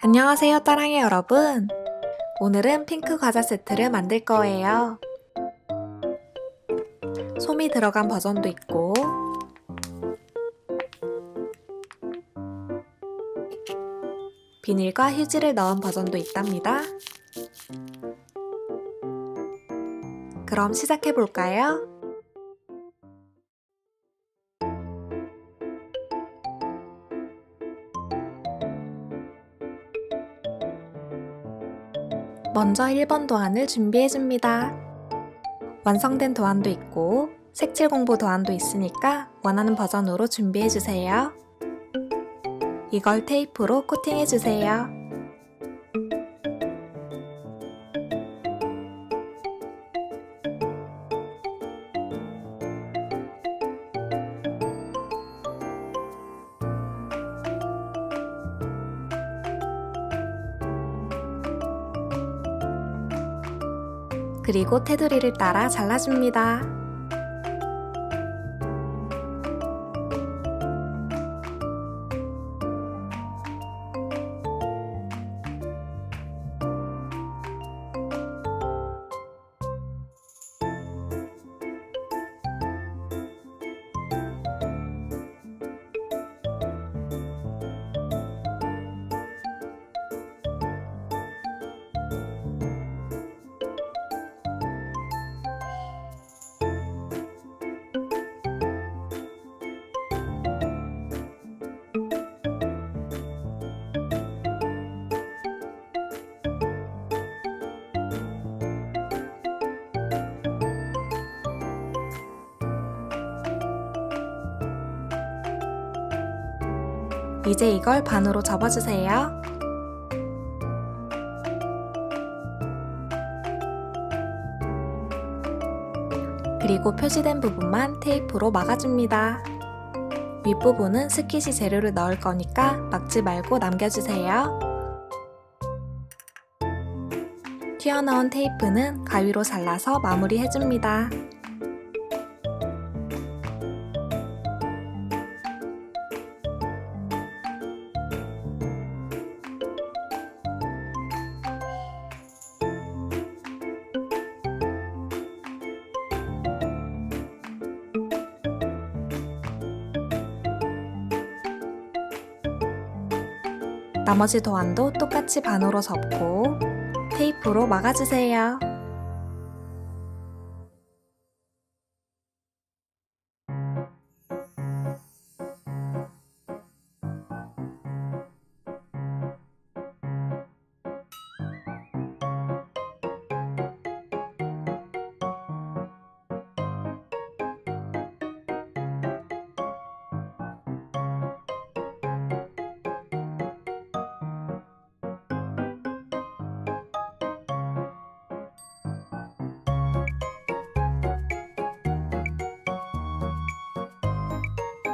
안녕하세요, 따랑이 여러분. 오늘은 핑크 과자 세트를 만들 거예요. 솜이 들어간 버전도 있고, 비닐과 휴지를 넣은 버전도 있답니다. 그럼 시작해 볼까요? 먼저 1번 도안을 준비해 줍니다. 완성된 도안도 있고, 색칠 공부 도안도 있으니까 원하는 버전으로 준비해 주세요. 이걸 테이프로 코팅해 주세요. 그리고 테두리를 따라 잘라줍니다. 이제 이걸 반으로 접어주세요. 그리고 표시된 부분만 테이프로 막아줍니다. 윗부분은 스키시 재료를 넣을 거니까 막지 말고 남겨주세요. 튀어나온 테이프는 가위로 잘라서 마무리해줍니다. 나머지 도안도 똑같이 반으로 접고 테이프로 막아주세요.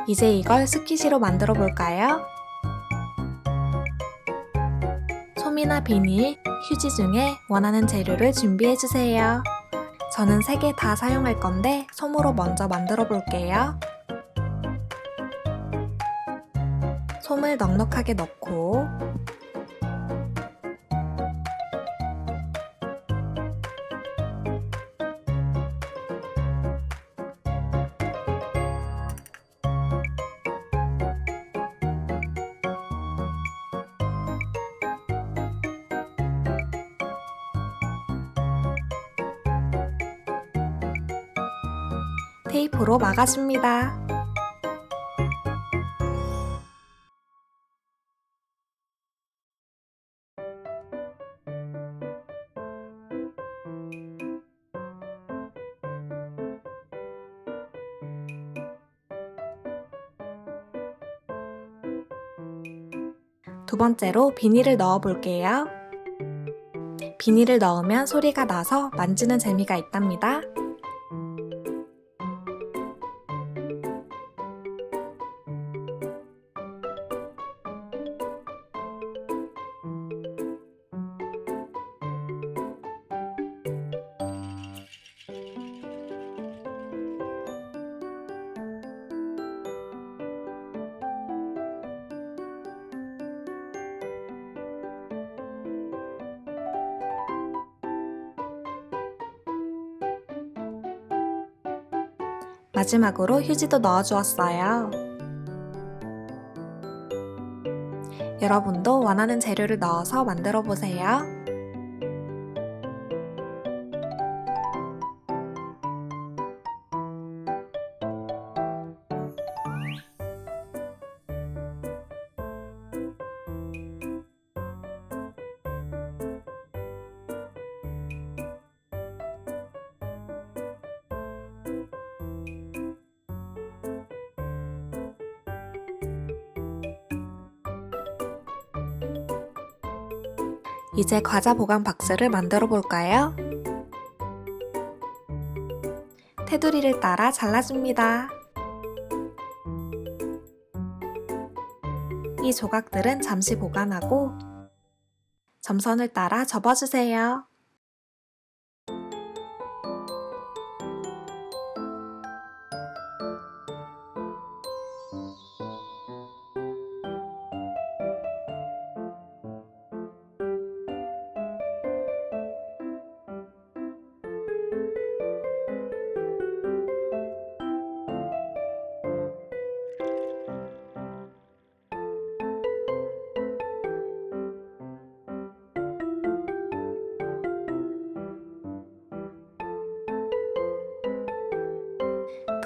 이제 이걸 스키시로 만들어 볼까요? 솜이나 비닐, 휴지 중에 원하는 재료를 준비해 주세요. 저는 3개 다 사용할 건데 솜으로 먼저 만들어 볼게요. 솜을 넉넉하게 넣고 테이프로 막아줍니다. 두 번째로 비닐을 넣어 볼게요. 비닐을 넣으면 소리가 나서 만지는 재미가 있답니다. 마지막으로 휴지도 넣어주었어요. 여러분도 원하는 재료를 넣어서 만들어 보세요. 이제 과자 보관 박스를 만들어 볼까요? 테두리를 따라 잘라줍니다. 이 조각들은 잠시 보관하고 점선을 따라 접어주세요.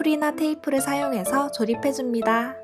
풀이나 테이프를 사용해서 조립해줍니다.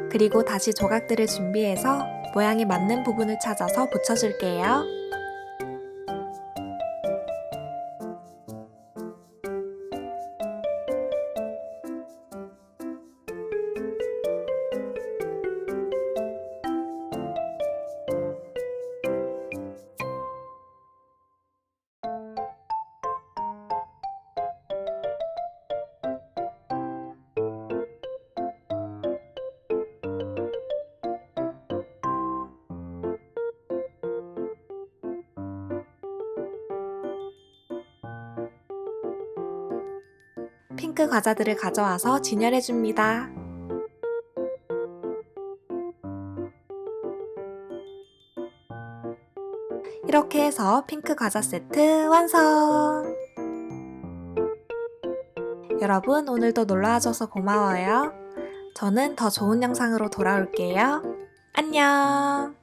그리고 다시 조각들을 준비해서 모양에 맞는 부분을 찾아서 붙여줄게요. 핑크 과자들을 가져와서 진열해줍니다. 이렇게 해서 핑크 과자 세트 완성! 여러분 오늘도 놀러와줘서 고마워요. 저는 더 좋은 영상으로 돌아올게요. 안녕!